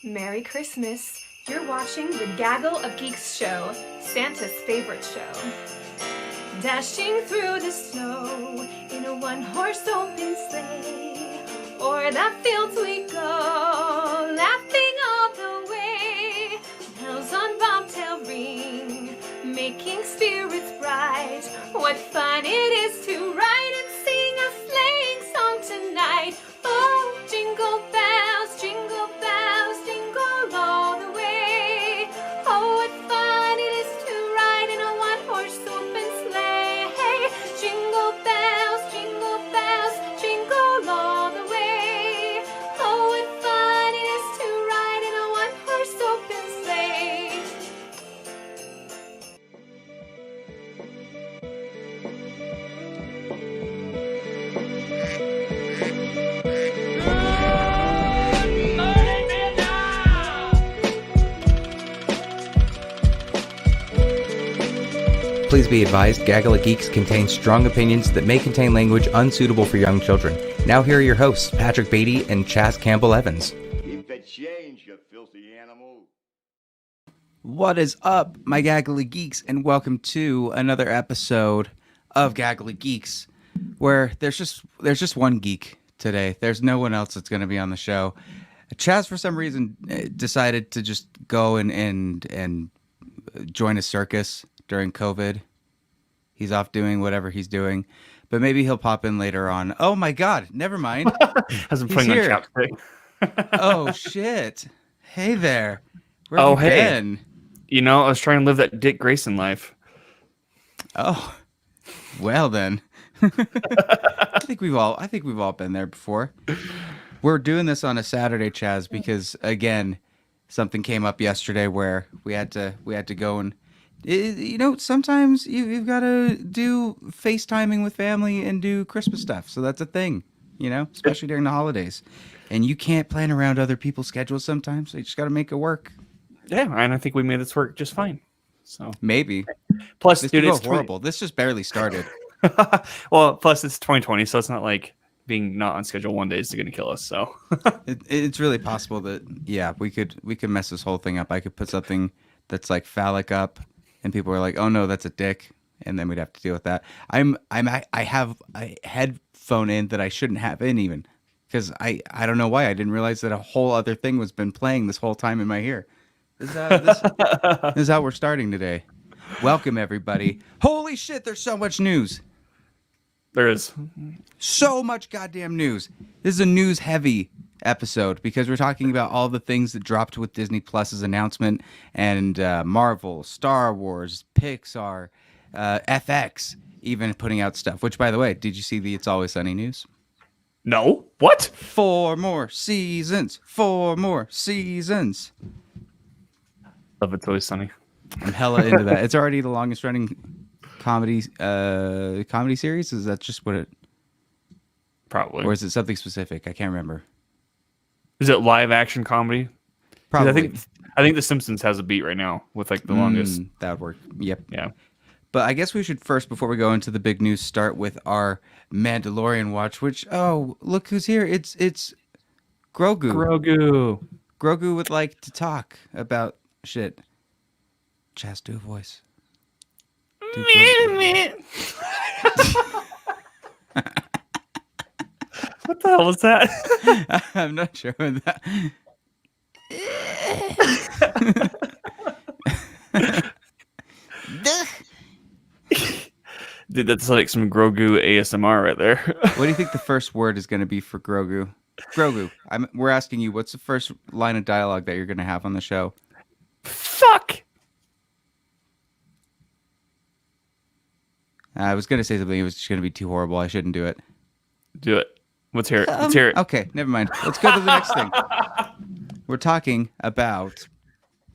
Merry Christmas. You're watching the Gaggle of Geeks show, Santa's favorite show. Dashing through the snow in a one-horse open sleigh. O'er the fields we go, laughing all the way. Bells on bobtail ring, making spirits bright. What fun it is to ride and sing a sleighing song tonight. Oh, jingle bells, jingle all the way. Oh, what fun it is to ride in a one-horse open sleigh. Jingle bells, jingle all the way. Oh, what fun it is to ride in a one-horse open sleigh. Please be advised, Gaggle of Geeks contains strong opinions that may contain language unsuitable for young children. Now here are your hosts, Patrick Beatty and Chaz Campbell Evans. Keep the change, you filthy animal. What is up, my Gaggle of Geeks, and welcome to another episode of Gaggle of Geeks, where there's just one geek today. There's no one else that's going to be on the show. Chaz, for some reason, decided to just go and join a circus during COVID. He's off doing whatever he's doing, but maybe he'll pop in later on. Oh my God, never mind. Hasn't playing on chapstick. Oh shit. Hey there. Where have you been? You know, I was trying to live that Dick Grayson life. Oh, well then. I think we've all been there before. We're doing this on a Saturday, Chaz, because again, something came up yesterday where we had to go and sometimes you've got to do FaceTiming with family and do Christmas stuff. So that's a thing, especially during the holidays. And you can't plan around other people's schedules sometimes. So you just got to make it work. Yeah, and I think we made this work just fine. So maybe. Plus, this dude, could it's go horrible. This just barely started. Well, plus it's 2020, so it's not like being not on schedule one day is going to kill us. So it's really possible that we could mess this whole thing up. I could put something that's like phallic up. And people are like, "Oh no, that's a dick," and then we'd have to deal with that. I have a headphone in that I shouldn't have in even, because I don't know why I didn't realize that a whole other thing was been playing this whole time in my ear. This is how we're starting today. Welcome everybody. Holy shit! There's so much news. There is so much goddamn news. This is a news heavy episode because we're talking about all the things that dropped with Disney Plus's announcement and Marvel, Star Wars, Pixar, FX even putting out stuff. Which, by the way, did you see the It's Always Sunny news? No. What? 4 more seasons. 4 more seasons. Love It's Always Sunny. I'm hella into that. It's already the longest running comedy series. Is that just what it? Probably. Or is it something specific? I can't remember. Is it live action comedy? Probably. I think The Simpsons has a beat right now with like the longest. That would work. Yep. Yeah. But I guess we should first, before we go into the big news, start with our Mandalorian watch. Which look who's here! It's Grogu. Grogu would like to talk about shit. Chaz, do a voice. What the hell was that? I'm not sure what that. Dude, that's like some Grogu ASMR right there. What do you think the first word is going to be for Grogu? Grogu, we're asking you, what's the first line of dialogue that you're going to have on the show? Fuck! I was going to say something. It was just going to be too horrible. I shouldn't do it. Do it. Let's hear it. Let's hear it. Okay, never mind. Let's go to the next thing. We're talking about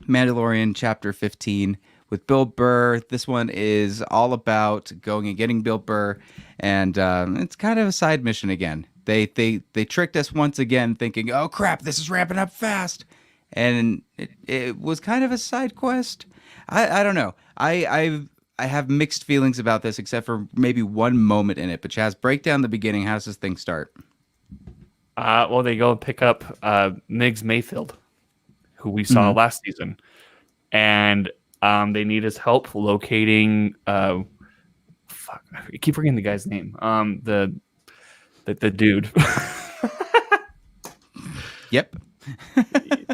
Mandalorian Chapter 15 with Bill Burr. This one is all about going and getting Bill Burr, and it's kind of a side mission again. They tricked us once again, thinking, "Oh crap, this is ramping up fast," and it was kind of a side quest. I don't know. I have mixed feelings about this, except for maybe one moment in it. But Chaz, break down the beginning. How does this thing start? Well, they go pick up Migs Mayfield. who we saw last season, and they need his help locating. Fuck, I keep forgetting the guy's name. The dude. Yep.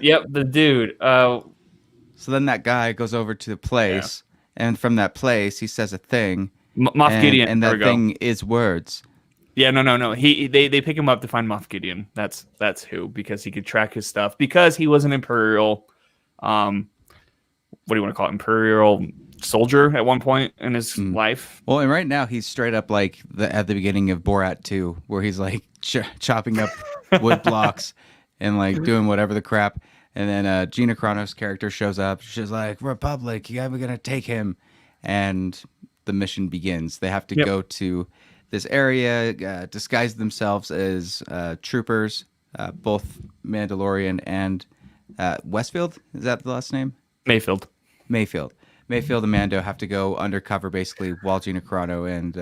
Yep, the dude. So then that guy goes over to the place, and from that place he says a thing. Moff Gideon, and that thing is words. Yeah, no. They pick him up to find Moff Gideon. That's who, because he could track his stuff, because he was an Imperial. What do you want to call it? Imperial soldier at one point in his life. Well, and right now he's straight up like at the beginning of Borat 2, where he's like chopping up wood blocks and like doing whatever the crap. And then Gina Carano's character shows up. She's like, Republic, we're going to take him. And the mission begins. They have to go to this area, disguise themselves as troopers, both Mandalorian and Westfield. Is that the last name? Mayfield and Mando have to go undercover basically, while Gina Carano and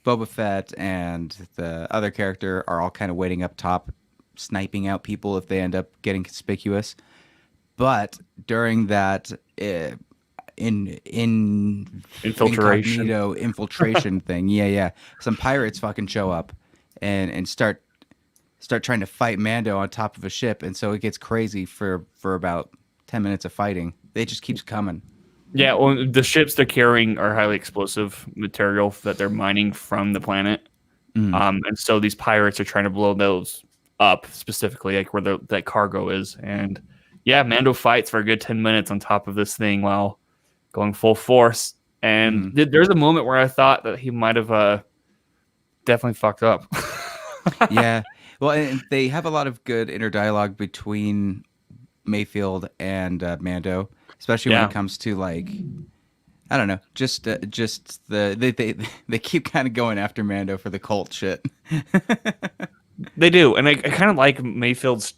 Boba Fett and the other character are all kind of waiting up top, sniping out people if they end up getting conspicuous. But during that infiltration thing, some pirates fucking show up and start trying to fight Mando on top of a ship, and so it gets crazy for about 10 minutes of fighting. It just keeps coming. Yeah, well, the ships they're carrying are highly explosive material that they're mining from the planet. And so these pirates are trying to blow those up, specifically like where that cargo is. And yeah, Mando fights for a good 10 minutes on top of this thing while going full force. And there's a moment where I thought that he might have definitely fucked up. Yeah. Well, and they have a lot of good inner dialogue between Mayfield and Mando, especially when it comes to like, I don't know, just they keep kind of going after Mando for the cult shit. They do, and I kind of like Mayfield's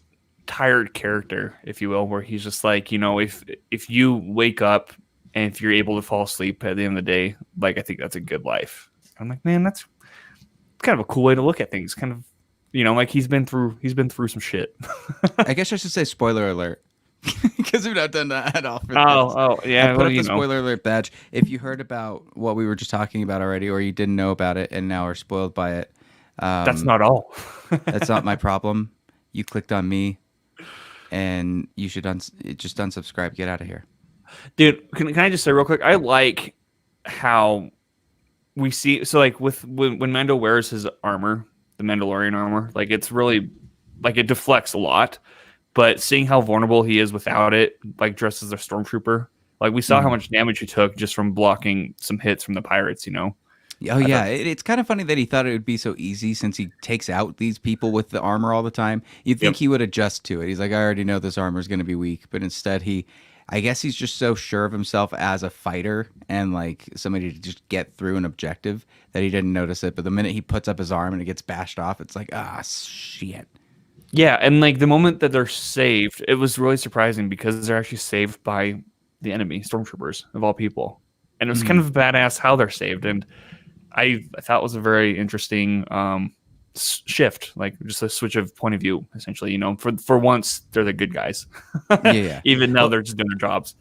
tired character, if you will, where he's just like, if you wake up and if you're able to fall asleep at the end of the day, like, I think that's a good life. I'm like, man, that's kind of a cool way to look at things. Kind of, like he's been through some shit. I guess I should say spoiler alert. Because we've not done that at all for this. Oh, yeah. I put up the spoiler alert badge. If you heard about what we were just talking about already, or you didn't know about it and now are spoiled by it, that's not all. That's not my problem. You clicked on me, and you should just unsubscribe. Get out of here, dude. Can I just say real quick? I like how we see. So like when Mando wears his armor, the Mandalorian armor, like it's really like it deflects a lot. But seeing how vulnerable he is without it, like dressed as a stormtrooper, like we saw how much damage he took just from blocking some hits from the pirates, Oh, yeah. It's kind of funny that he thought it would be so easy since he takes out these people with the armor all the time. You'd think he would adjust to it. He's like, I already know this armor is going to be weak. But instead, I guess he's just so sure of himself as a fighter and like somebody to just get through an objective that he didn't notice it. But the minute he puts up his arm and it gets bashed off, it's like, shit. Yeah, and like the moment that they're saved, it was really surprising because they're actually saved by the enemy, stormtroopers of all people. And it was kind of badass how they're saved. And I thought it was a very interesting shift, like just a switch of point of view, essentially. For once, they're the good guys. Yeah. Even though they're just doing their jobs.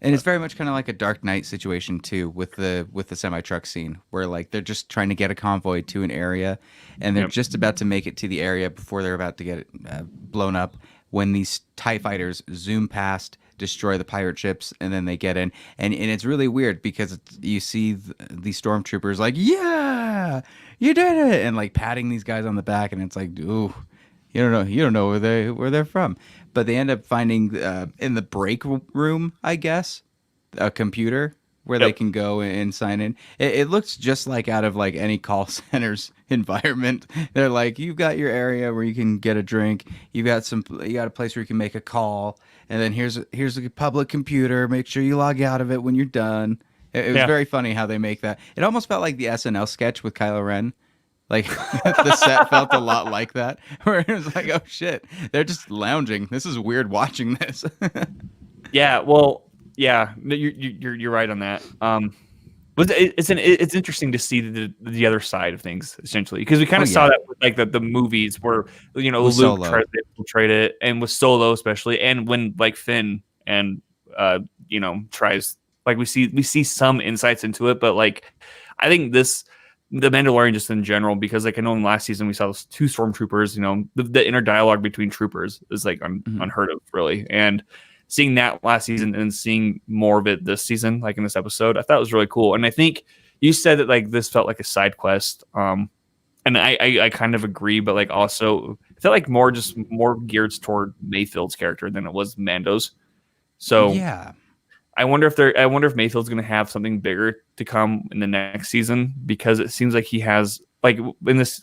And it's very much kind of like a Dark Knight situation too, with the semi-truck scene, where like they're just trying to get a convoy to an area, and they're just about to make it to the area before they're about to get it blown up. When these TIE fighters zoom past, destroy the pirate ships, and then they get in, and it's really weird because you see these stormtroopers like, yeah, you did it, and like patting these guys on the back, and it's like, ooh. You don't know where they're from, but they end up finding in the break room, I guess, a computer where they can go and sign in. It looks just like out of like any call center's environment. They're like, you've got your area where you can get a drink. You got a place where you can make a call, and then here's a public computer. Make sure you log out of it when you're done. It was very funny how they make that. It almost felt like the SNL sketch with Kylo Ren. Like the set felt a lot like that, where it was like, oh shit, they're just lounging. This is weird watching this. Yeah, well, yeah, you're right on that. But it's interesting to see the other side of things, essentially, because we kind of saw that with like the movies where with Luke Solo. tries to infiltrate it, and with Solo especially, and when like Finn and tries, like we see some insights into it, but like I think the Mandalorian just in general, because like I know in last season we saw those 2 stormtroopers, the inner dialogue between troopers is like unheard of, really, and seeing that last season and seeing more of it this season, like in this episode, I thought it was really cool. And I think you said that like this felt like a side quest, and I kind of agree, but like also it felt like more geared toward Mayfield's character than it was Mando's. So yeah, I wonder if Mayfield's going to have something bigger to come in the next season, because it seems like he has, like in this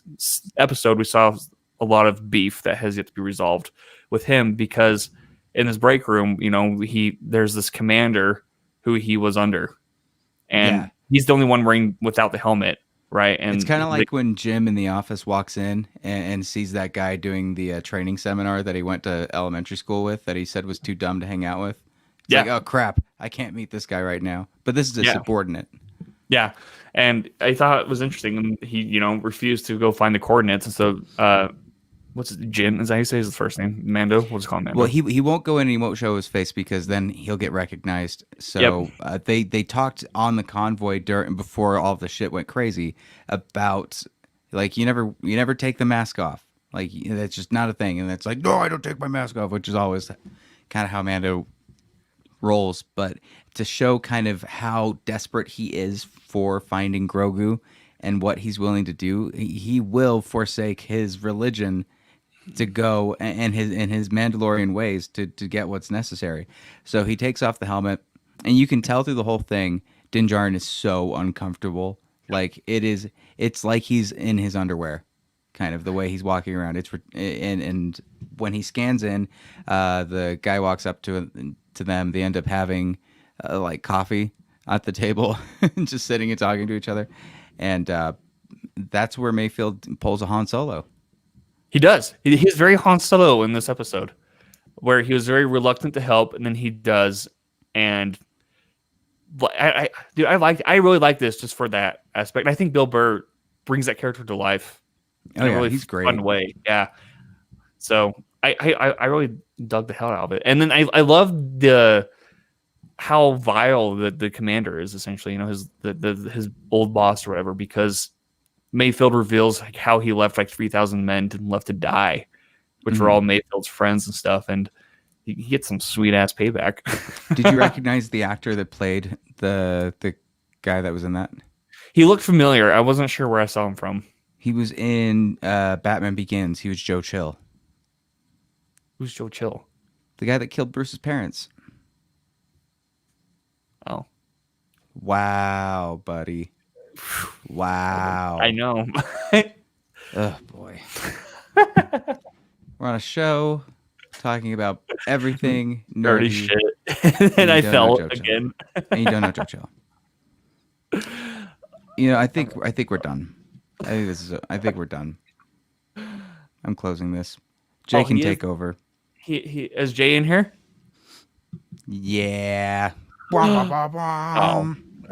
episode we saw a lot of beef that has yet to be resolved with him, because in his break room, there's this commander who he was under, and he's the only one wearing without the helmet, right? And it's kind of like when Jim in the office walks in and sees that guy doing the training seminar that he went to elementary school with, that he said was too dumb to hang out with. It's like, oh crap, I can't meet this guy right now. But this is a subordinate. Yeah, and I thought it was interesting, and he, refused to go find the coordinates, and so what's it, Jin? Is that how you say his first name? Mando? We'll just call him Mando. Well, he won't go in and he won't show his face because then he'll get recognized. So they talked on the convoy before all of the shit went crazy about like you never take the mask off. Like that's just not a thing. And it's like, no, I don't take my mask off, which is always kind of how Mando rolls. But to show kind of how desperate he is for finding Grogu and what he's willing to do, he will forsake his religion to go and his Mandalorian ways to get what's necessary. So he takes off the helmet, and you can tell through the whole thing, Din Djarin is so uncomfortable. Like it's like he's in his underwear, kind of the way he's walking around. And when he scans in, the guy walks up to them. They end up having like coffee at the table, just sitting and talking to each other, and that's where Mayfield pulls a Han Solo. He does. He's very Han Solo in this episode, where he was very reluctant to help, and then he does. And I really like this just for that aspect. I think Bill Burr brings that character to life in a really he's great. fun way. Yeah. So I really dug the hell out of it, and then I love how vile the commander is, essentially. His old boss or whatever, because Mayfield reveals like how he left like 3,000 men left to die, which were all Mayfield's friends and stuff, and he gets some sweet ass payback. Did you recognize the actor that played the guy that was in that? He looked familiar. I wasn't sure where I saw him from. He was in Batman Begins. He was Joe Chill. Who's Joe Chill? The guy that killed Bruce's parents. Oh. Wow, buddy. Wow. I know. Oh, boy. We're on a show talking about everything nerdy shit. And I fell again. And you don't know JoJo. I think we're done. I think we're done. I'm closing this. Jay can take over. He is Jay in here? Yeah.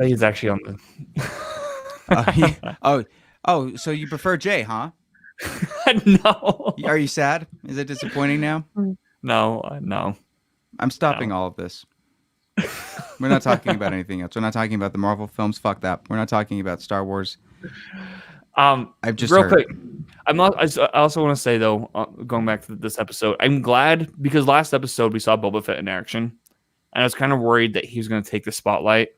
He's actually on the so you prefer Jay, huh? No. Are you sad? Is it disappointing now? No. I'm stopping all of this. We're not talking about anything else. We're not talking about the Marvel films. Fuck that. We're not talking about Star Wars. I've just real quick. I also want to say though, going back to this episode, I'm glad because last episode we saw Boba Fett in action, and I was kind of worried that he was going to take the spotlight,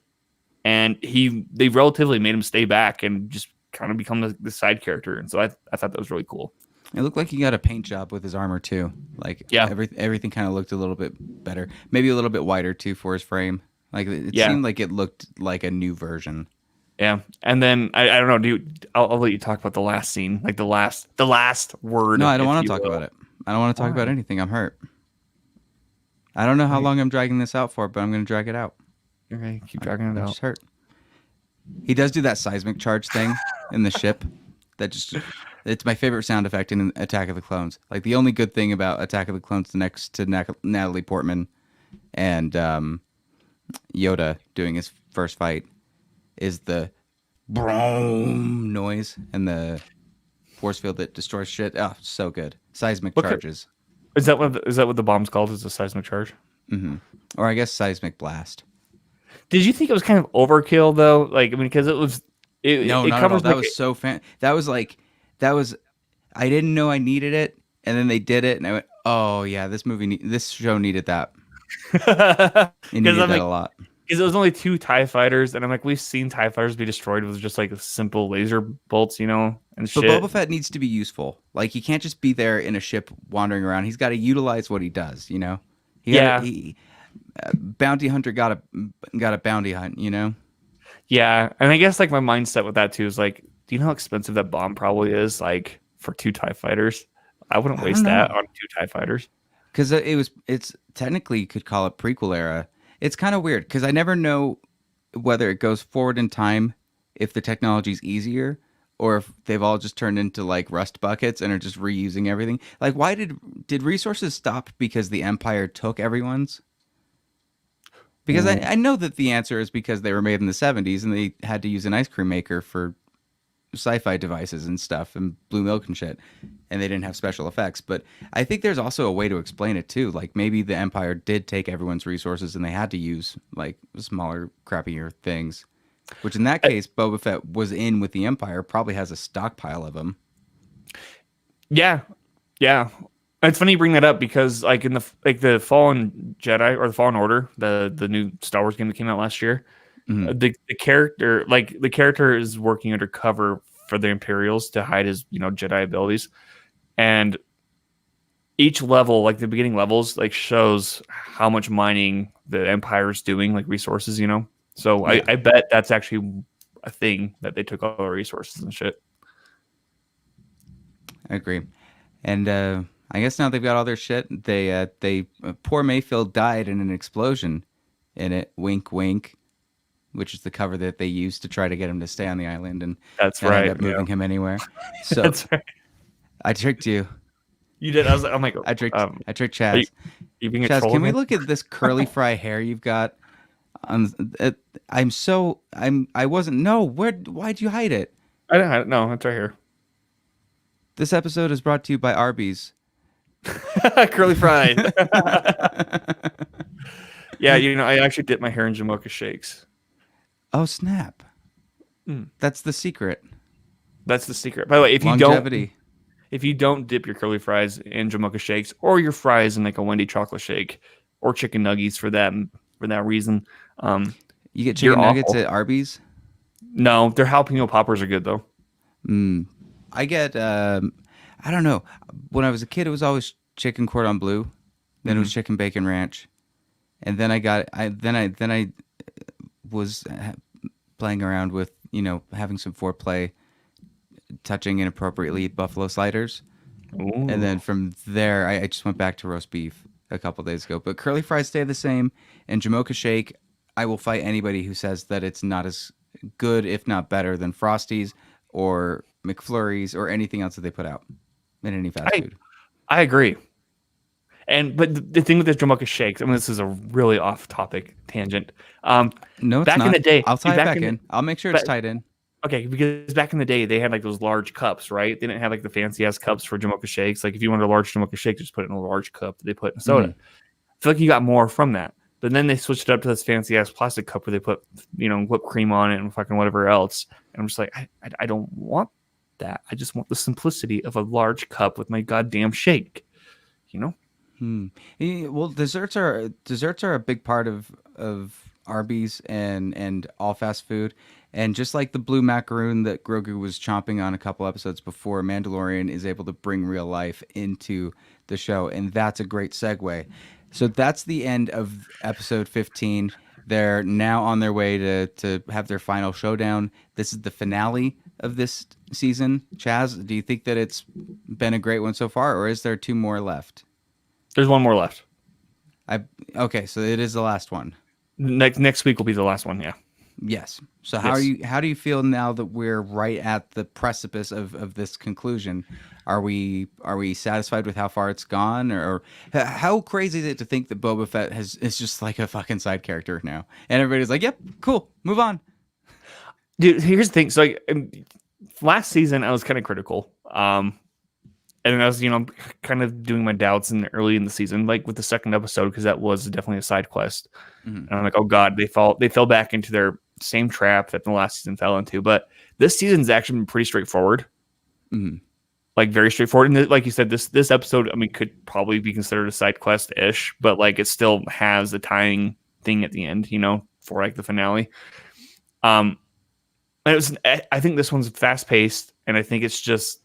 and they relatively made him stay back and just kind of become the side character, and so I thought that was really cool. It looked like he got a paint job with his armor too. Like everything kind of looked a little bit better, maybe a little bit wider too for his frame. Like it seemed like it looked like a new version. Yeah, and then I don't know. I'll let you talk about the last scene, like the last word. No, I don't want to talk about it. I don't want to talk about anything. I'm hurt. I don't know how long I'm dragging this out for, but I'm going to drag it out. Okay, keep dragging it out. I'm just hurt. He does do that seismic charge thing in the ship. It's my favorite sound effect in Attack of the Clones. Like the only good thing about Attack of the Clones next to Natalie Portman and Yoda doing his first fight is the boom noise and the force field that destroys shit. Oh, so good. Seismic charges. Is that what the bomb's called? Is a seismic charge? Mm-hmm. Or I guess seismic blast. Did you think it was kind of overkill though? Like, I mean, because it was. No, it not at all. That was so fan. That was. I didn't know I needed it, and then they did it, and I went, "Oh yeah, this show needed that." It needed that a lot. Because it was only 2 TIE fighters, and I'm like, we've seen TIE fighters be destroyed with just like simple laser bolts, and shit. But Boba Fett needs to be useful. Like, he can't just be there in a ship wandering around. He's got to utilize what he does, Bounty hunter got a bounty hunt, Yeah, and I guess like my mindset with that too is like, do you know how expensive that bomb probably is? Like for 2 TIE fighters, I wouldn't waste that on 2 TIE fighters. Because it's technically you could call it prequel era. It's kind of weird because I never know whether it goes forward in time if the technology's easier or if they've all just turned into like rust buckets and are just reusing everything. Like, why did resources stop because the Empire took everyone's? Because I know that the answer is because they were made in the 70s and they had to use an ice cream maker for sci-fi devices and stuff and blue milk and shit, and they didn't have special effects. But I think there's also a way to explain it too. Like, maybe the Empire did take everyone's resources and they had to use like smaller, crappier things. Which in that case, Boba Fett was in with the Empire, probably has a stockpile of them. Yeah. It's funny you bring that up because like in the Fallen Jedi or the Fallen Order, the new Star Wars game that came out last year, the character is working undercover for the Imperials to hide his Jedi abilities, and each level, like the beginning levels, like shows how much mining the Empire is doing, like resources, So yeah. I bet that's actually a thing that they took all the resources and shit. I agree, and I guess now they've got all their shit. They poor Mayfield died in an explosion in it. Wink, wink. Which is the cover that they used to try to get him to stay on the island, and that's right. End up moving him anywhere. So that's right. I tricked you. You did. I was like, oh my god. I tricked Chaz. You being a Chaz, troll can we again? look at this curly fry hair you've got? I wasn't. No, why'd you hide it? I didn't hide it. No, it's right here. This episode is brought to you by Arby's. Curly fried. Yeah, I actually dipped my hair in Jamocha shakes. Oh snap! That's the secret. That's the secret. By the way, if you don't dip your curly fries in Jamocha shakes or your fries in like a Wendy chocolate shake or chicken nuggets for that reason, you get chicken nuggets at Arby's. No, their jalapeno poppers are good though. I get I don't know. When I was a kid, it was always chicken cordon bleu. Then it was chicken bacon ranch, and then I was playing around with having some foreplay, touching inappropriately buffalo sliders. Ooh. And then from there I just went back to roast beef a couple days ago. But curly fries stay the same, and Jamocha shake, I will fight anybody who says that it's not as good, if not better, than Frosties or McFlurries or anything else that they put out in any fast food. I agree. But the thing with the Jamocha shakes, I mean, this is a really off-topic tangent. No, it's back not. In the day, I'll tie it back in. I'll make sure it's tied in. Okay, because back in the day, they had like those large cups, right? They didn't have like the fancy-ass cups for Jamocha shakes. Like if you wanted a large Jamocha shake, just put it in a large cup that they put in soda. I feel like you got more from that. But then they switched it up to this fancy-ass plastic cup where they put, whipped cream on it and fucking whatever else. And I'm just like, I don't want that. I just want the simplicity of a large cup with my goddamn shake, Well, desserts are a big part of Arby's and all fast food. And just like the blue macaroon that Grogu was chomping on a couple episodes before, Mandalorian is able to bring real life into the show, and that's a great segue. So that's the end of episode 15. They're now on their way to have their final showdown. This is the finale of this season. Chaz, do you think that it's been a great one so far, or is there 2 more left? There's 1 more left. Okay, so it is the last one. Next week will be the last one, yeah. Yes. So how do you feel now that we're right at the precipice of this conclusion? Are we satisfied with how far it's gone, or how crazy is it to think that Boba Fett is just like a fucking side character now, and everybody's like, "Yep, cool, move on." Dude, here's the thing. So like last season, I was kind of critical. And I was, kind of doing my doubts early in the season, like with the second episode, because that was definitely a side quest. And I'm like, oh god, they fell back into their same trap that the last season fell into. But this season's actually been pretty straightforward, like very straightforward. And like you said, this episode, I mean, could probably be considered a side quest ish, but like it still has a tying thing at the end, for like the finale. And I think this one's fast paced, and I think it's just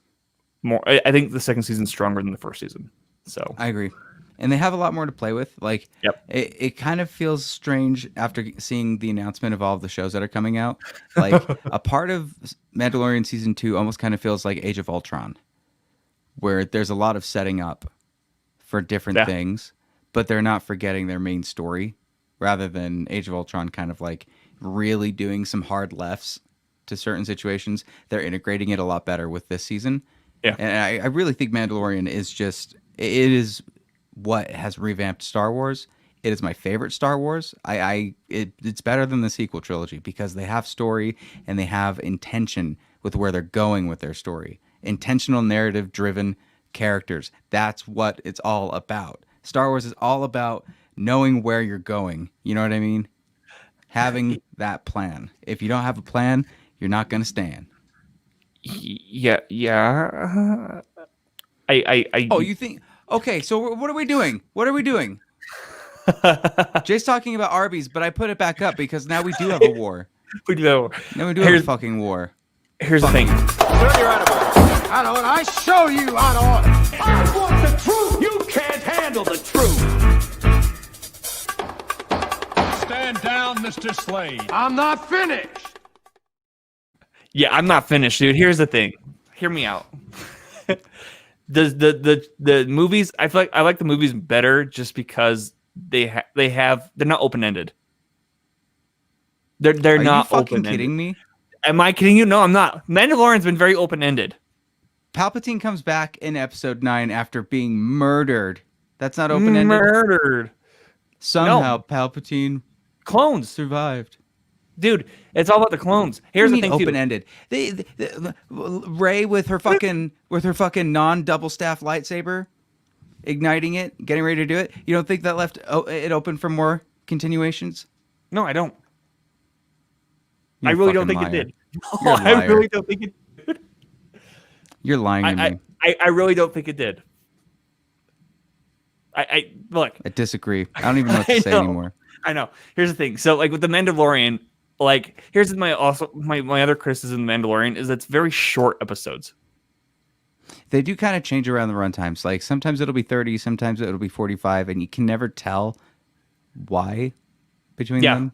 more. I think the second season's stronger than the first season. So I agree. And they have a lot more to play with. Like, Yep. it kind of feels strange after seeing the announcement of all of the shows that are coming out. Like, a part of Mandalorian Season 2 almost kind of feels like Age of Ultron, where there's a lot of setting up for different things, but they're not forgetting their main story, rather than Age of Ultron kind of like really doing some hard lefts to certain situations. They're integrating it a lot better with this season. Yeah. And I really think Mandalorian is it is what has revamped Star Wars. It is my favorite Star Wars. It's better than the sequel trilogy because they have story and they have intention with where they're going with their story. Intentional narrative driven characters. That's what it's all about. Star Wars is all about knowing where you're going. You know what I mean? Having that plan. If you don't have a plan, you're not going to stand. Yeah. Oh, you think? Okay, so what are we doing? Jay's talking about Arby's, but I put it back up because now we do have a war. We do. Now we do have a fucking war. Here's the thing. Turn your out of order. Out of order. I show you out of order. I want the truth. You can't handle the truth. Stand down, Mr. Slade. I'm not finished. Yeah, I'm not finished, dude. Here's the thing. Hear me out. The movies, I feel like I like the movies better just because they're not open ended. They're Are not you fucking open-ended. kidding me? Am I kidding you? No, I'm not. Mandalorian's been very open ended. Palpatine comes back in episode 9 after being murdered. That's not open ended. Murdered. Somehow Palpatine Clones. survived. Dude, it's all about the clones. Here's the thing, open too. ended. Rey with her fucking non double staff lightsaber, igniting it, getting ready to do it. You don't think that left it open for more continuations? No, I don't. You're I a really don't fucking think liar. it did. You're a I liar. really don't think it did. You're lying to me. I really don't think it did. I look. I disagree. I don't even know what to say know. anymore. I know. Here's the thing. So, like with the Mandalorian, like here's my other criticism of the Mandalorian is it's very short episodes. They do kind of change around the runtimes. Like sometimes it'll be 30, sometimes it'll be 45, and you can never tell why between them.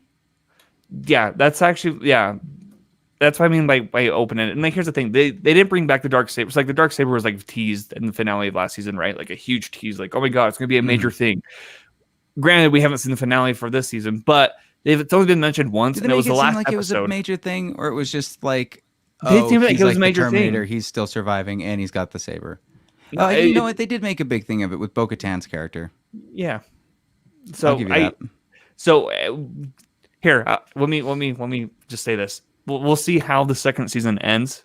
Yeah, that's actually that's what I mean by open it. And like here's the thing, they didn't bring back the Darksaber. It's like the Darksaber was like teased in the finale of last season, right? Like a huge tease, like, oh my god, it's gonna be a major thing. Granted, we haven't seen the finale for this season, but it's only been mentioned once, Did and they it make was it the seem last like episode. it was a major thing, or it was just like, They seemed like he's it was like a major the Terminator, thing. he's still surviving, and he's got the saber. No, You know what? They did make a big thing of it with Bo-Katan's character. Yeah. So I'll give you that. So here, let me just say this. We'll see how the second season ends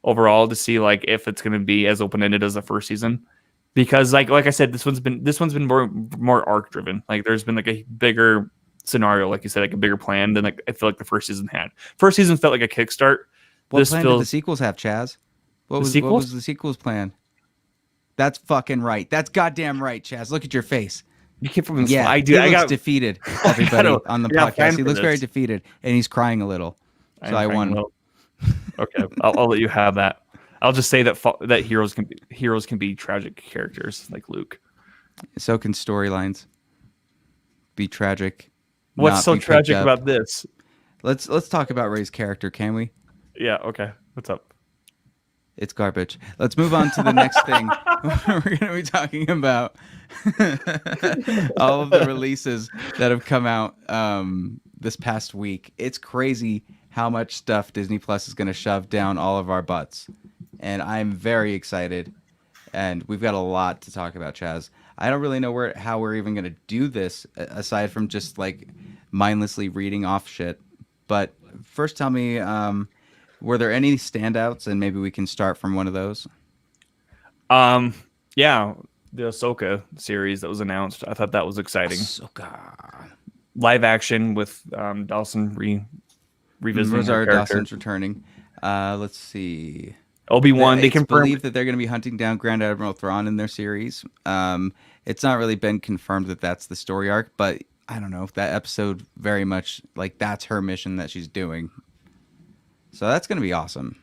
overall to see like if it's going to be as open ended as the first season, because like I said, this one's been more arc driven. Like there's been like a bigger scenario, like you said, like a bigger plan than like I feel like the first season had. First season felt like a kickstart. What plan did the sequels have, Chaz? What was the sequels plan? That's fucking right. That's goddamn right, Chaz. Look at your face. You keep from Yeah, I do. He I looks got defeated. Everybody on the podcast, plan he for looks very this. defeated, and he's crying a little. So I won. Okay, I'll let you have that. I'll just say that heroes can be tragic characters like Luke. So can storylines be tragic. What's not so be picked tragic up. about this? Let's talk about Rey's character, can we? Yeah. Okay. What's up? It's garbage. Let's move on to the next thing. We're going to be talking about all of the releases that have come out this past week. It's crazy how much stuff Disney Plus is going to shove down all of our butts. And I'm very excited. And we've got a lot to talk about, Chaz. I don't really know how we're even going to do this aside from just like mindlessly reading off shit. But first tell me, were there any standouts, and maybe we can start from one of those. Yeah, the Ahsoka series that was announced. I thought that was exciting. Ahsoka. Live action with Dawson revisiting her Rosario character. Dawson's returning. Let's see. Obi-Wan. They It's confirmed. believed that they're going to be hunting down Grand Admiral Thrawn in their series. It's not really been confirmed that that's the story arc, but I don't know. That episode very much like that's her mission that she's doing. So that's going to be awesome.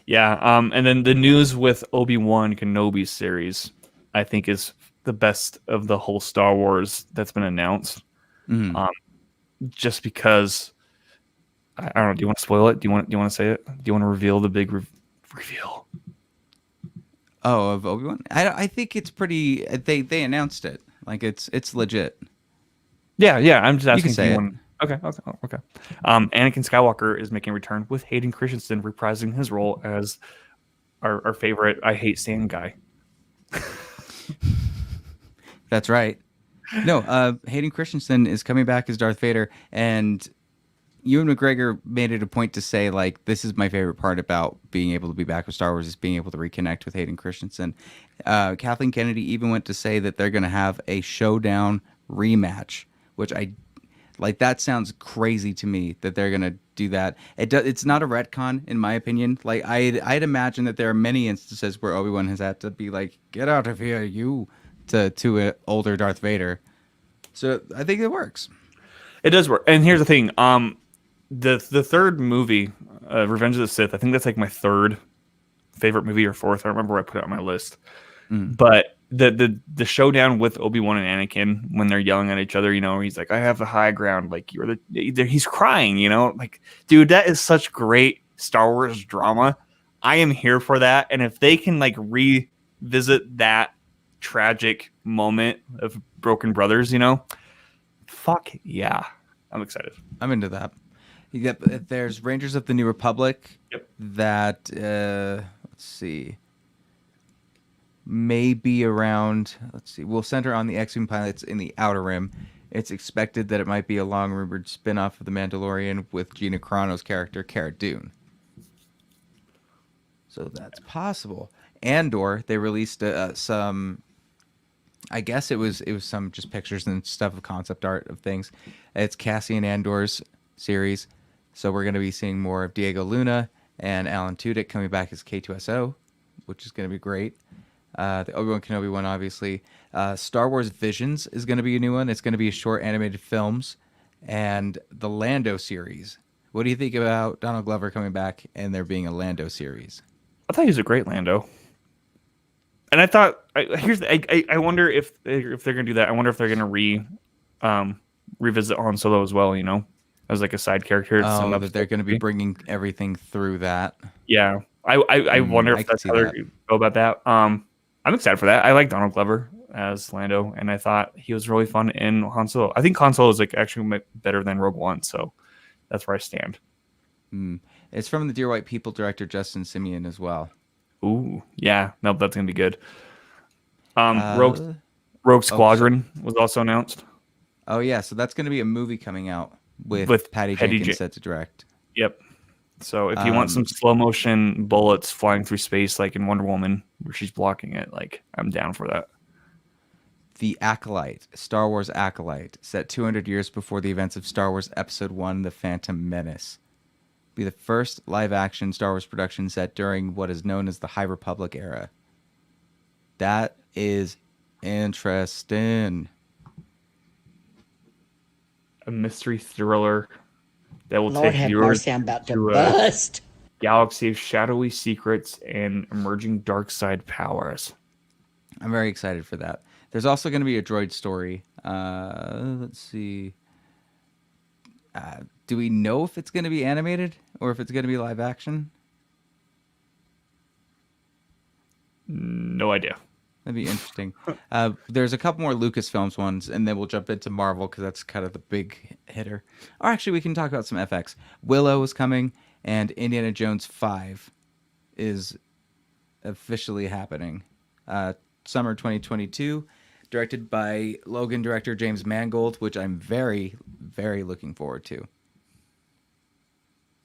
Yeah, and then the news with Obi-Wan Kenobi series, I think, is the best of the whole Star Wars that's been announced. Just because, I don't know. Do you want to spoil it? Do you want to say it? Do you want to reveal the big reveal? Oh, of Obi-Wan? I think it's pretty. They announced it. Like it's legit. Yeah. I'm just asking. You can say it. Okay. Anakin Skywalker is making a return with Hayden Christensen reprising his role as our favorite I hate sand guy. That's right. No, Hayden Christensen is coming back as Darth Vader, and Ewan McGregor made it a point to say, like, this is my favorite part about being able to be back with Star Wars is being able to reconnect with Hayden Christensen. Kathleen Kennedy even went to say that they're going to have a showdown rematch, which that sounds crazy to me that they're going to do that. It's not a retcon, in my opinion. Like, I'd imagine that there are many instances where Obi-Wan has had to be like, get out of here, you, to an older Darth Vader. So I think it works. It does work. And here's the thing. The third movie, Revenge of the Sith, I think that's like my third favorite movie or fourth. I don't remember where I put it on my list. But the showdown with Obi-Wan and Anakin when they're yelling at each other, he's like, I have the high ground. Like, he's crying, like, dude, that is such great Star Wars drama. I am here for that. And if they can like revisit that tragic moment of broken brothers, fuck yeah. I'm excited. I'm into that. Yep, there's Rangers of the New Republic. Yep. That let's see, maybe around. Let's see. We'll center on the X-Wing pilots in the Outer Rim. It's expected that it might be a long-rumored spin-off of The Mandalorian with Gina Carano's character, Cara Dune. So that's possible. Andor, they released some. I guess it was some just pictures and stuff of concept art of things. It's Cassian Andor's series. So we're going to be seeing more of Diego Luna and Alan Tudyk coming back as K2SO, which is going to be great. The Obi-Wan Kenobi one, obviously. Star Wars Visions is going to be a new one. It's going to be short animated films. And the Lando series. What do you think about Donald Glover coming back and there being a Lando series? I thought he was a great Lando. And I thought, I wonder if they're going to do that. I wonder if they're going to revisit Han Solo as well, as like a side character. Oh, that they're going to be bringing everything through that. Yeah. I wonder if that's how they're going to go about that. I'm excited for that. I like Donald Glover as Lando, and I thought he was really fun in Han Solo. I think Han Solo is like actually better than Rogue One, so that's where I stand. It's from the Dear White People director Justin Simien as well. Ooh, yeah. Nope, that's going to be good. Rogue Squadron was also announced. Oh, yeah. So that's going to be a movie coming out with Patty Jenkins set to direct. Yep. So if you want some slow motion bullets flying through space like in Wonder Woman, where she's blocking it, like, I'm down for that. The Acolyte, Star Wars Acolyte, set 200 years before the events of Star Wars Episode 1, The Phantom Menace. Be the first live-action Star Wars production set during what is known as the High Republic era. That is interesting. A mystery thriller that will Lord take have viewers mercy, I'm about to to a bust. galaxy of shadowy secrets and emerging dark side powers. I'm very excited for that. There's also going to be a droid story. Let's see. Do we know if it's going to be animated or if it's going to be live action? No idea. That'd be interesting. There's a couple more Lucasfilms ones, and then we'll jump into Marvel because that's kind of the big hitter. Or actually, we can talk about some FX. Willow is coming, and Indiana Jones 5 is officially happening. Summer 2022, directed by Logan director James Mangold, which I'm very, very looking forward to.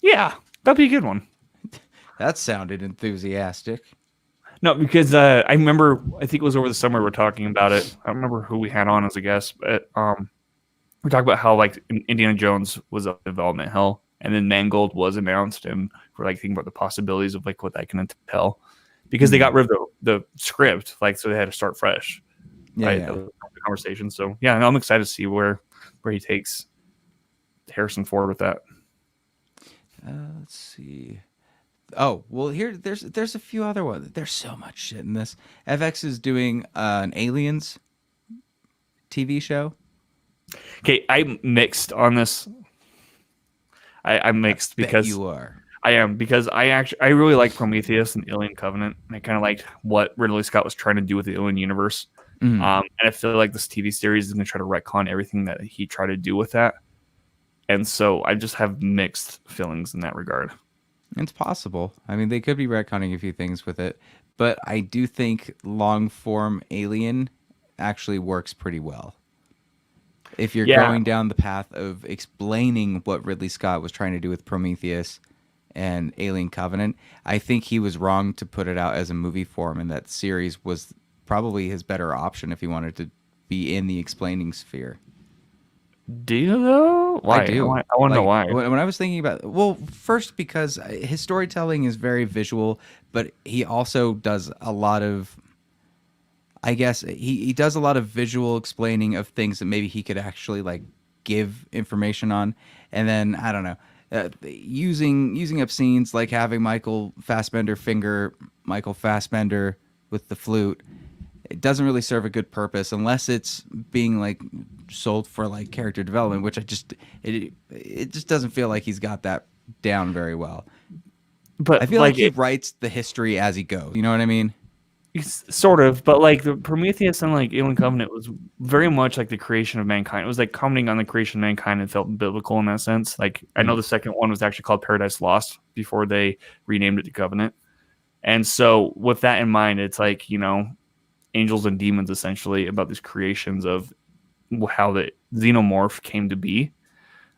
Yeah, that'd be a good one. That sounded enthusiastic. No, because I remember, I think it was over the summer we were talking about it. I don't remember who we had on as a guest, but we talked about how like Indiana Jones was a development hell, and then Mangold was announced, and we're like thinking about the possibilities of like what that can entail, because they got rid of the script, like so they had to start fresh. Yeah, right? yeah. The conversation. So yeah, I'm excited to see where he takes Harrison Ford with that. Let's see. Oh, well, there's a few other ones. There's so much shit in this. FX is doing an Aliens TV show. Okay, I'm mixed on this. I'm mixed because you are. I am, because I really like Prometheus and Alien Covenant. And I kind of liked what Ridley Scott was trying to do with the Alien universe. Mhm. And I feel like this TV series is going to try to retcon everything that he tried to do with that. And so I just have mixed feelings in that regard. It's possible. I mean, they could be retconning a few things with it, but I do think long form Alien actually works pretty well. If you're going down the path of explaining what Ridley Scott was trying to do with Prometheus and Alien Covenant, I think he was wrong to put it out as a movie form, and that series was probably his better option if he wanted to be in the explaining sphere. Do you though? Why? I do. I want to know why. When I was thinking about, well, first because his storytelling is very visual, but he also does a lot of, I guess he does a lot of visual explaining of things that maybe he could actually like give information on, and then I don't know, using up scenes like having Michael Fassbender finger Michael Fassbender with the flute. It doesn't really serve a good purpose unless it's being like sold for like character development, which it just doesn't feel like he's got that down very well. But I feel like he writes the history as he goes. You know what I mean? Sort of, but like the Prometheus and like Alien Covenant was very much like the creation of mankind. It was like commenting on the creation of mankind and felt biblical in that sense. Like I know the second one was actually called Paradise Lost before they renamed it to Covenant. And so with that in mind, it's like, you know, angels and demons essentially about these creations of how the xenomorph came to be.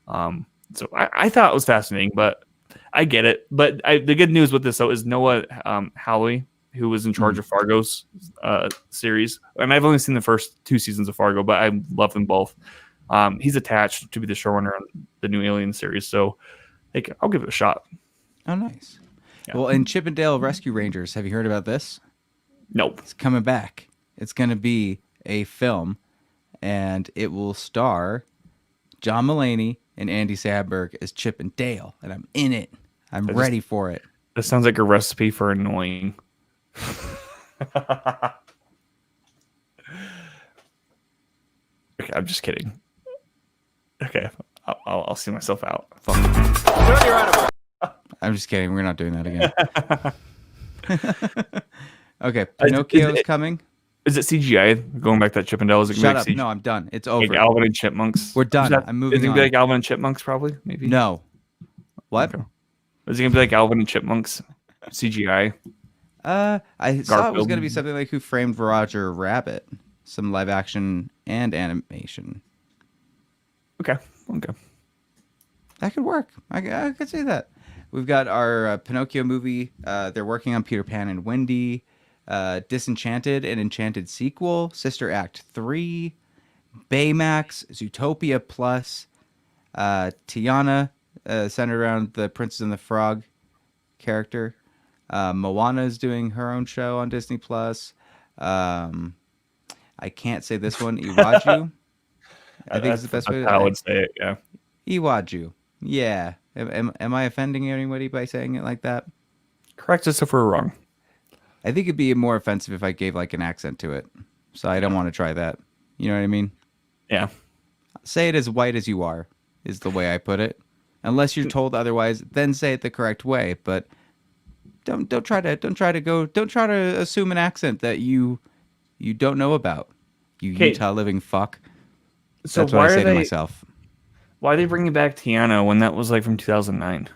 So I thought it was fascinating, but I get it. But the good news with this though is Noah Hawley, who was in charge of Fargo's series, and I've only seen the first 2 seasons of Fargo, but I love them both. He's attached to be the showrunner on the new Alien series, so like I'll give it a shot. Oh, nice. Yeah. Well, in Chippendale Rescue Rangers, have you heard about this? Nope. It's coming back. It's going to be a film, and it will star John Mulaney and Andy Samberg as Chip and Dale, and I'm in it. I'm ready for it. This sounds like a recipe for annoying. Okay, I'm just kidding. Okay, I'll see myself out. I'm just kidding. We're not doing that again. Okay, Pinocchio's coming. Is it CGI? Going back to that Chippendale, is it Shut up. CGI? No, I'm done. It's over. Like Alvin and Chipmunks. We're done. I'm moving Is it on. gonna be like Alvin and Chipmunks? Probably, maybe. No. What? Okay. Is it gonna be like Alvin and Chipmunks CGI? I saw it was Garfield. going to be something like Who Framed Roger Rabbit, some live action and animation. Okay. That could work. I could see that. We've got our Pinocchio movie. They're working on Peter Pan and Wendy, Disenchanted and Enchanted sequel, Sister Act 3, Baymax, Zootopia Plus, Tiana, centered around the Princess and the Frog character. Moana is doing her own show on Disney Plus. I can't say this one. Iwaju. I think it's the best way. I would say it. Yeah. Iwaju. Yeah. Am I offending anybody by saying it like that? Correct us if we're wrong. I think it'd be more offensive if I gave like an accent to it. So I don't want to try that. You know what I mean? Yeah. Say it as white as you are is the way I put it. Unless you're told otherwise, then say it the correct way. But don't try to assume an accent that you don't know about. You Utah living fuck. So that's what I say to myself. Why are they bringing back Tiana when that was like from 2009?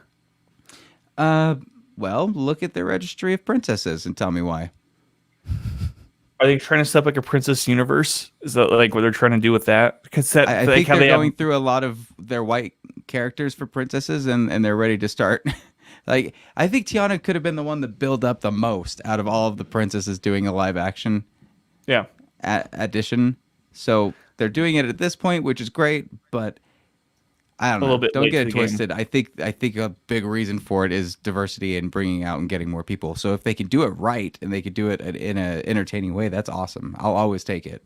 Well, look at their registry of princesses and tell me why. Are they trying to set up like a princess universe? Is that like what they're trying to do with that? Because I think they're going through a lot of their white characters for princesses, and they're ready to start. Like, I think Tiana could have been the one that built up the most out of all of the princesses doing a live action addition. So they're doing it at this point, which is great, but I don't know. Don't get it twisted. I think a big reason for it is diversity and bringing out and getting more people. So if they can do it right and they could do it in an entertaining way, that's awesome. I'll always take it.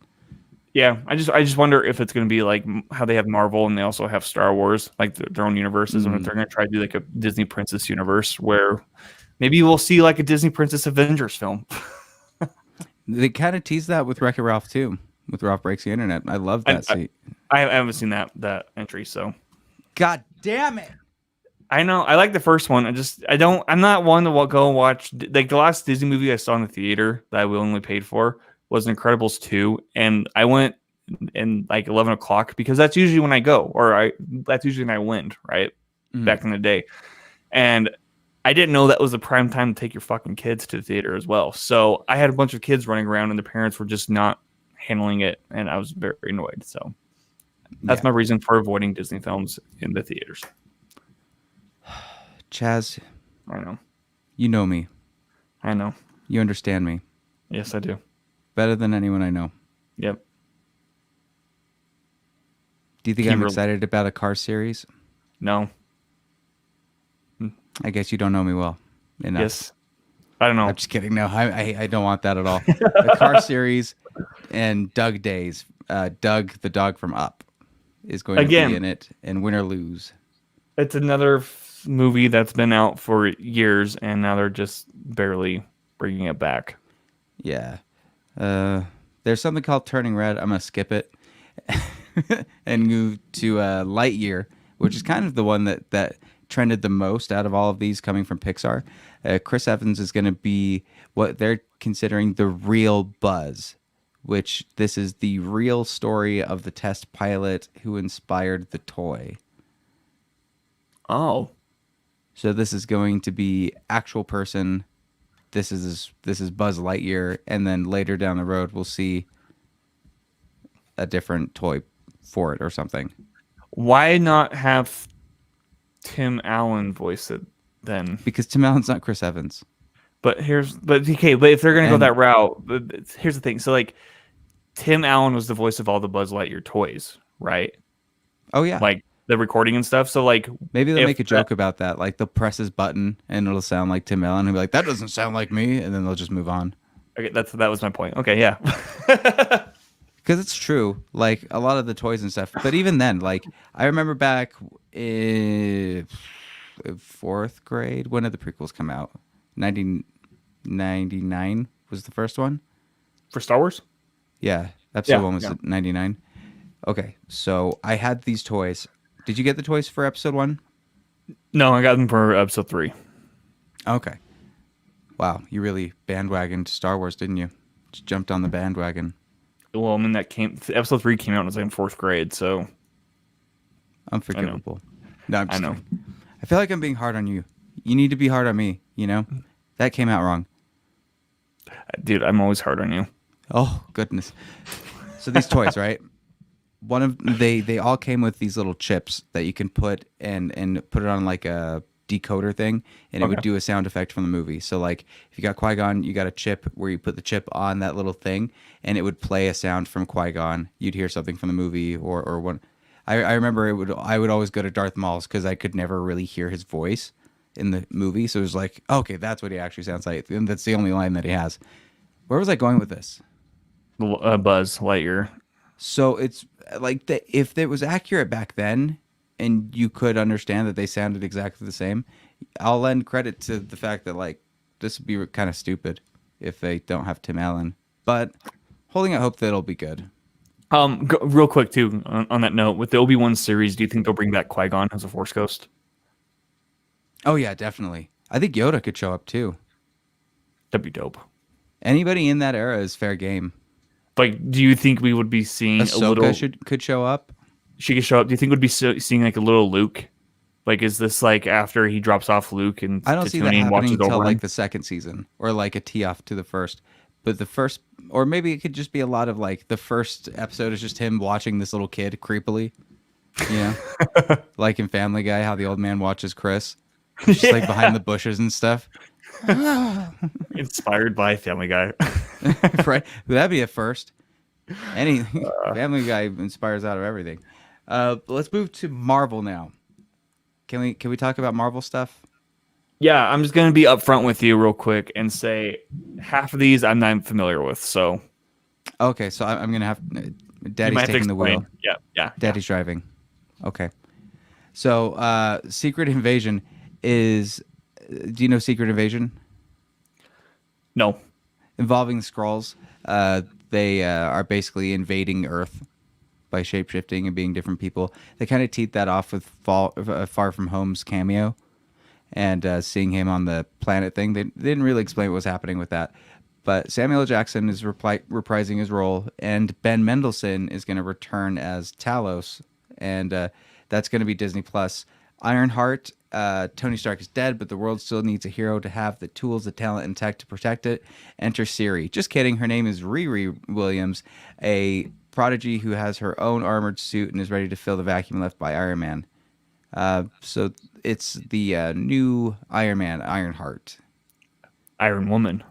Yeah, I just wonder if it's going to be like how they have Marvel and they also have Star Wars, like their own universes, and if they're going to try to do like a Disney Princess universe where maybe we'll see like a Disney Princess Avengers film. They kind of teased that with Wreck-It Ralph too, with Ralph Breaks the Internet. I love that scene. I haven't seen that entry, so. God damn it! I know. I like the first one. I'm not one to go and watch. Like the last Disney movie I saw in the theater that I willingly paid for was Incredibles 2, and I went in like 11 o'clock because that's usually when I go, that's usually when I went, right? Back in the day. And I didn't know that was the prime time to take your fucking kids to the theater as well. So I had a bunch of kids running around and the parents were just not handling it, and I was very annoyed. So that's my reason for avoiding Disney films in the theaters. Chaz, I know. You know me. I know. You understand me. Yes, I do. Better than anyone I know. Yep. Do you think I'm excited about a Cars series? No. I guess you don't know me well enough. Yes. I don't know. I'm just kidding. No, I don't want that at all. The Cars series and Doug Days. Doug, the dog from Up, is going to be in it, and Win or Lose. It's another movie that's been out for years, and now they're just barely bringing it back. Yeah. There's something called Turning Red. I'm going to skip it and move to Lightyear, which is kind of the one that trended the most out of all of these coming from Pixar. Chris Evans is going to be what they're considering the real Buzz, which this is the real story of the test pilot who inspired the toy. Oh. So this is going to be actual person. This is Buzz Lightyear, and then later down the road we'll see a different toy for it or something. Why not have Tim Allen voice it then? Because Tim Allen's not Chris Evans. But if they're gonna go that route, here's the thing. So like, Tim Allen was the voice of all the Buzz Lightyear toys, right? Oh yeah, like the recording and stuff. So like, maybe they'll make a joke about that. Like they'll press his button and it'll sound like Tim Allen. And be like, that doesn't sound like me, and then they'll just move on. Okay, that was my point. Okay, yeah. Because it's true, like a lot of the toys and stuff. But even then, like I remember back in fourth grade, when did the prequels come out? 1999 was the first one for Star Wars. Yeah, episode 1 was 99. Okay, so I had these toys. Did you get the toys for episode 1? No, I got them for episode 3. Okay. Wow, you really bandwagoned Star Wars, didn't you? Just jumped on the bandwagon. Well, I mean, episode 3 came out when I was in 4th grade, so unforgivable. No, I'm just kidding. I feel like I'm being hard on you. You need to be hard on me, you know? That came out wrong. Dude, I'm always hard on you. Oh, goodness. So these toys, right? They all came with these little chips that you can put and put it on like a decoder thing, and it would do a sound effect from the movie. So like if you got Qui-Gon, you got a chip where you put the chip on that little thing and it would play a sound from Qui-Gon. You'd hear something from the movie or one. I remember I would always go to Darth Maul's because I could never really hear his voice in the movie. So it was like, okay, that's what he actually sounds like. And that's the only line that he has. Where was I going with this? Buzz Lightyear. So it's like if it was accurate back then and you could understand that they sounded exactly the same, I'll lend credit to the fact that like this would be kind of stupid if they don't have Tim Allen. But holding out hope that it'll be good. Real quick too, on that note, with the Obi-Wan series, do you think they'll bring back Qui-Gon as a Force Ghost? Oh yeah, definitely. I think Yoda could show up too. That'd be dope. Anybody in that era is fair game. Like, do you think we would be seeing Ahsoka a little? Could show up. She could show up. Do you think we'd be seeing like a little Luke? Like, is this like after he drops off Luke and I don't see that happening until like the second season or like a tee off to the first. But the first, or maybe it could just be a lot of like the first episode is just him watching this little kid creepily. You know, like in Family Guy, how the old man watches Chris, just like behind the bushes and stuff. Inspired by Family Guy. Right? That'd be a first. Any Family Guy inspires out of everything. Let's move to Marvel now. Can we talk about Marvel stuff? Yeah, I'm just gonna be upfront with you real quick and say half of these I'm not familiar with. So Okay, so I'm gonna have you Daddy's might have to taking the explain. wheel. Yeah. Daddy's driving. Okay. So Secret Invasion is. Do you know Secret Invasion? No. Involving the Skrulls. They are basically invading Earth by shapeshifting and being different people. They kind of teed that off with Far From Home's cameo and seeing him on the planet thing. They didn't really explain what was happening with that. But Samuel L. Jackson is reprising his role, and Ben Mendelsohn is going to return as Talos, and that's going to be Disney+. Ironheart, Tony Stark is dead, but the world still needs a hero to have the tools, the talent, and tech to protect it. Enter Siri. Just kidding. Her name is Riri Williams, a prodigy who has her own armored suit and is ready to fill the vacuum left by Iron Man. So it's the new Iron Man, Ironheart. Iron Woman.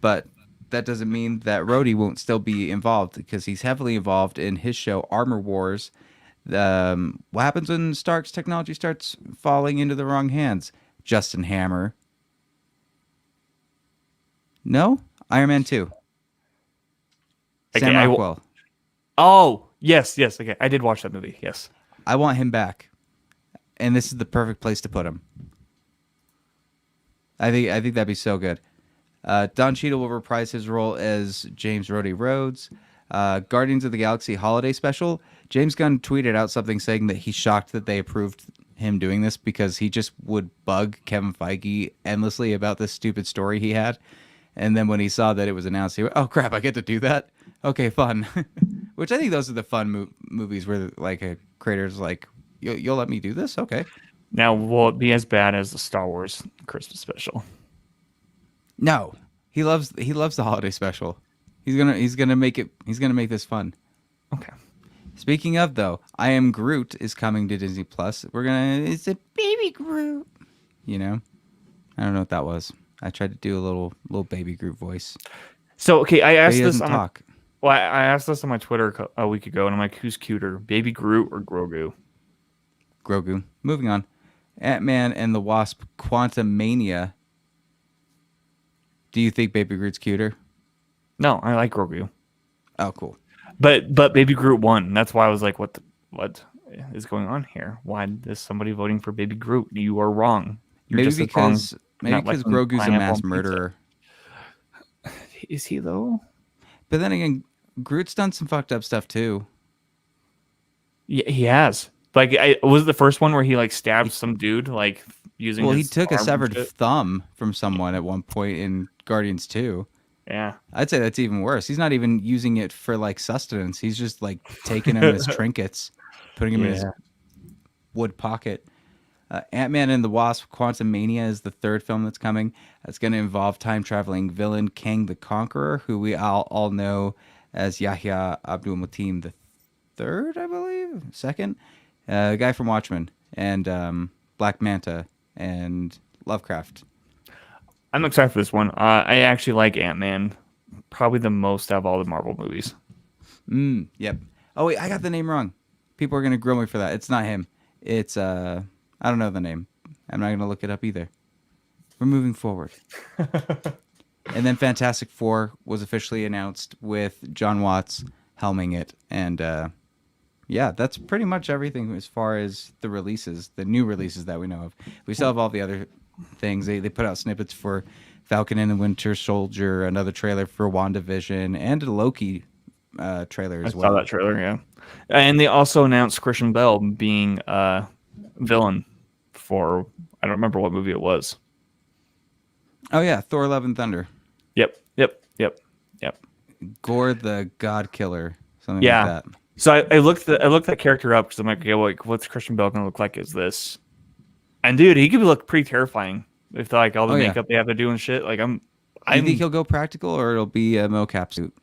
But that doesn't mean that Rhodey won't still be involved, because he's heavily involved in his show Armor Wars. What happens when Stark's technology starts falling into the wrong hands? Justin Hammer. No? Iron Man 2. Okay, Sam Rockwell. Oh, yes. Okay, I did watch that movie. Yes. I want him back. And this is the perfect place to put him. I think that'd be so good. Don Cheadle will reprise his role as James Rhodey Rhodes. Guardians of the Galaxy Holiday Special. James Gunn tweeted out something saying that he's shocked that they approved him doing this, because he just would bug Kevin Feige endlessly about this stupid story he had. And then when he saw that it was announced, he went, "Oh crap, I get to do that? Okay, fun." Which I think those are the fun movies where like a creator's like, "You'll let me do this? Okay." Now, will it be as bad as the Star Wars Christmas special? No, he loves the holiday special. He's gonna make this fun. Okay. Speaking of, though, I Am Groot is coming to Disney Plus. It's a baby Groot. You know, I don't know what that was. I tried to do a little baby Groot voice. So okay, I asked He this doesn't talk. I asked this on my Twitter a week ago, and I'm like, who's cuter, Baby Groot or Grogu? Grogu. Moving on. Ant-Man and the Wasp: Quantumania. Do you think Baby Groot's cuter? No, I like Grogu. Oh, cool. But Baby Groot won. That's why I was like, what is going on here? Why is somebody voting for Baby Groot? You are wrong. You're Maybe just because not Grogu's a pineapple mass pizza. murderer. Is he though? But then again, Groot's done some fucked up stuff too. Yeah, he has. Like, was it the first one where he like stabbed some dude like using? Well, he his took a arm and severed shit? thumb from someone at one point in Guardians 2. Yeah. I'd say that's even worse. He's not even using it for like sustenance. He's just like taking him as trinkets, putting him in his wood pocket. Ant-Man and the Wasp: Quantumania is the third film that's coming. It's going to involve time-traveling villain Kang the Conqueror, who we all know as Yahya Abdul-Mateen the third, I believe, second. The guy from Watchmen and Black Manta and Lovecraft. I'm excited for this one. I actually like Ant-Man probably the most out of all the Marvel movies. Yep. Oh wait, I got the name wrong. People are gonna grill me for that. It's not him. It's I don't know the name. I'm not gonna look it up either. We're moving forward. And then Fantastic Four was officially announced with John Watts helming it, and yeah, that's pretty much everything as far as the releases, the new releases that we know of. We still have all the other things. They put out snippets for Falcon and the Winter Soldier, another trailer for WandaVision, and a Loki trailer as well. I saw that trailer, yeah. And they also announced Christian Bale being a villain for, I don't remember what movie it was. Oh yeah, Thor: Love and Thunder. Yep. Gore the God Killer, something Yeah. like that. So I looked that character up because I'm like, okay, well, like, what's Christian Bale gonna look like? Is this? And dude, he could look pretty terrifying with like all the makeup they have to do and shit. Like, Do you think he'll go practical or it'll be a mocap suit?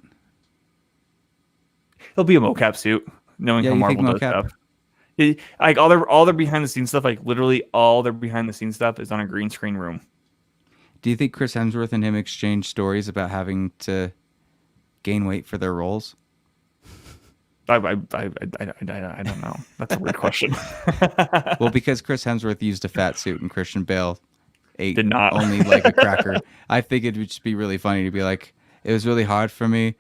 he'll be a mocap suit, knowing Yeah, how you think Marvel does mocap? stuff. Like all their behind the scenes stuff, like literally all their behind the scenes stuff is on a green screen room. Do you think Chris Hemsworth and him exchange stories about having to gain weight for their roles? I don't know. That's a weird question. Well, because Chris Hemsworth used a fat suit and Christian Bale ate Did not. only like a cracker. I think it would just be really funny to be like, it was really hard for me.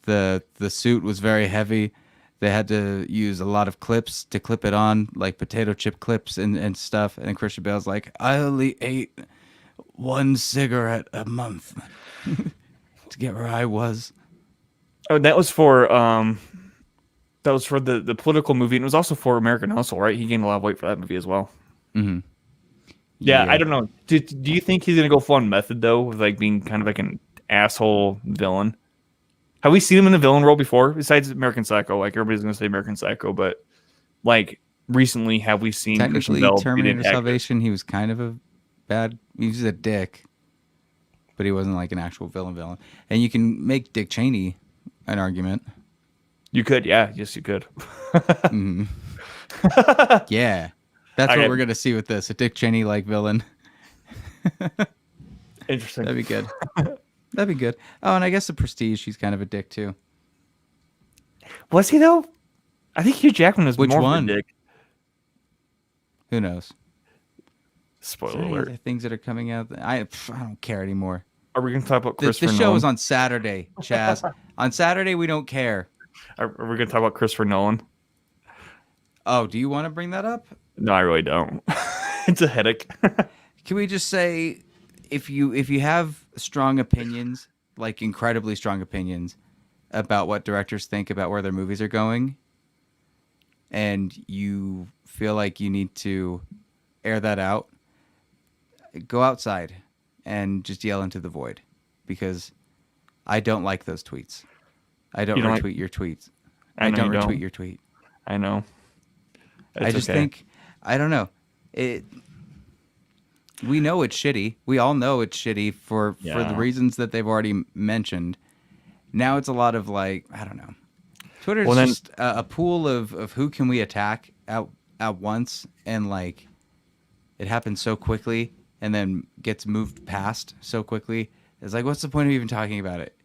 The suit was very heavy. They had to use a lot of clips to clip it on, like potato chip clips and stuff. And Christian Bale's like, I only ate 1 cigarette a month to get where I was. Oh, that was for the political movie, and it was also for American Hustle, right? He gained a lot of weight for that movie as well. Mm-hmm. Yeah, I don't know. Do you think he's gonna go full on method though, with like being kind of like an asshole villain? Have we seen him in a villain role before? Besides American Psycho, like everybody's gonna say American Psycho, but like recently, have we seen Technically, Christian Bale Terminator be an actor? Salvation, he was kind of a bad. He was a dick, but he wasn't like an actual villain. And you can make Dick Cheney an argument. You could, yeah, yes, you could. Mm. Yeah, that's Okay. what we're gonna see with this. A Dick Cheney like villain. Interesting. That'd be good. That'd be good. Oh, and I guess the Prestige, he's kind of a dick too. Was he though? I think Hugh Jackman was Which more one? of a dick. Who knows? Is Spoiler there any alert. other things that are coming out? I don't care anymore. Are we gonna talk about The Christopher show Nolan? is on Saturday, Chaz. On Saturday, we don't care. Are we gonna talk about Christopher Nolan? Oh, do you want to bring that up? No, I really don't. It's a headache. Can we just say, if you have strong opinions, like incredibly strong opinions, about what directors think about where their movies are going, and you feel like you need to air that out, go outside and just yell into the void, because I don't like those tweets. I don't You don't retweet your tweets. I I know don't you retweet don't. your tweet. I know. I It's just okay. think, I don't know. We know it's shitty. We all know it's shitty for the Yeah. reasons that they've already mentioned. Now it's a lot of like, I don't know. Twitter's Well, then- just a pool of who can we attack at once, and like it happens so quickly and then gets moved past so quickly. It's like, what's the point of even talking about it?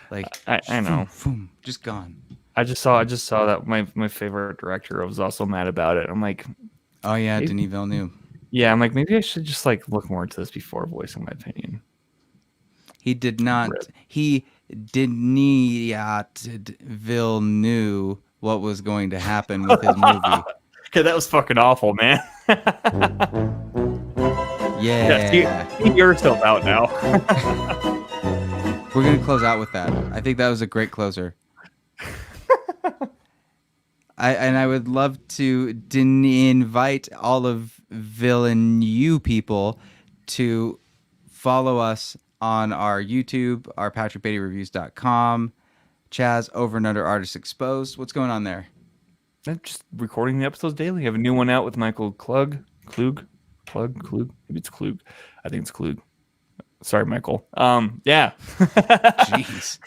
Like, I know. boom, just gone. I just saw that my favorite director was also mad about it. I'm like, Oh yeah, Maybe- Denis Villeneuve. yeah, I'm like, maybe I should just like look more into this before voicing my opinion. He did not. Rip. He did not Villeneuve what was going to happen with his movie. Okay, that was fucking awful, man. Yeah, see, you're still out now. we're gonna close out with that. I think that was a great closer. I would love to invite all of Villeneuve people to follow us on our YouTube, our PatrickBeattyReviews.com, Chaz Over and Under Artists Exposed. What's going on there? I'm just recording the episodes daily. I have a new one out with Michael Klug. Maybe it's Klug. I think it's Klug. Sorry, Michael. Yeah. Jeez.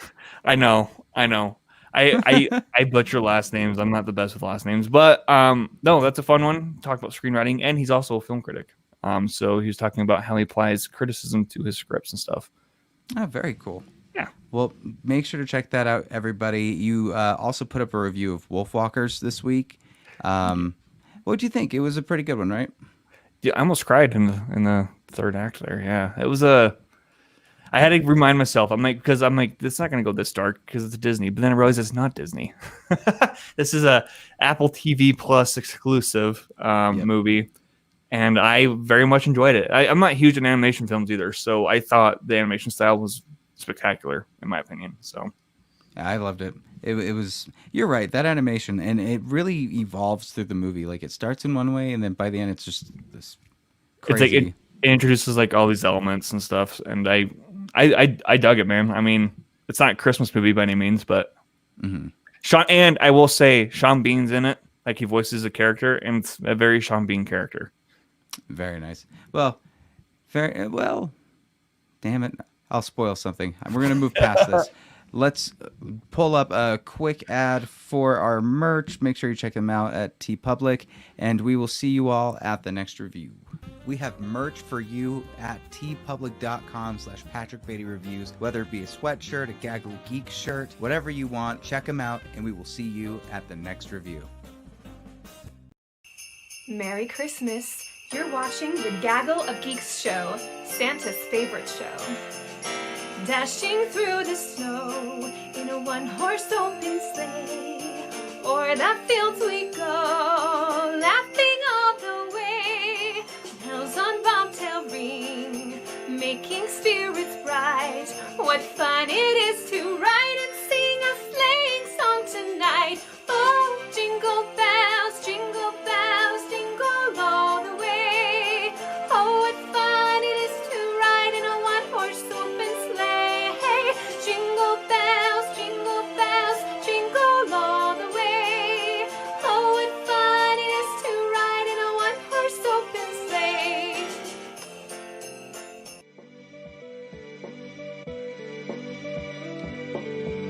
I know. I butcher last names. I'm not the best with last names, but no, that's a fun one. Talk about screenwriting, and he's also a film critic. So he was talking about how he applies criticism to his scripts and stuff. Oh, very cool. Yeah. Well, make sure to check that out, everybody. You also put up a review of Wolfwalkers this week. What do you think? It was a pretty good one, right? Yeah, I almost cried in the third act there. Yeah, it was I had to remind myself. I'm like, it's not gonna go this dark because it's Disney. But then I realized it's not Disney. This is a Apple TV Plus exclusive movie, and I very much enjoyed it. I'm not huge in animation films either, so I thought the animation style was spectacular in my opinion. So I loved it. It was. You're right. That animation, and it really evolves through the movie. Like it starts in one way, and then by the end, it's just this crazy. it's like it introduces like all these elements and stuff, and I dug it, man. I mean, it's not a Christmas movie by any means, but Sean, and I will say Sean Bean's in it. Like he voices a character, and it's a very Sean Bean character. Very nice. Well, very well. Damn it! I'll spoil something. We're gonna move past this. let's pull up a quick ad for our merch. Make sure you check them out at TeePublic, and we will see you all at the next review. We have merch for you at teepublic.com/PatrickBeattyReviews. Whether it be a sweatshirt, a Gaggle of Geeks shirt, whatever you want, check them out, and we will see you at the next review. Merry Christmas. You're watching the Gaggle of Geeks show, Santa's favorite show. Dashing through the snow in a one-horse open sleigh. O'er the fields we go, laughing all the way. Bells on bobtail ring, making spirits bright. What fun it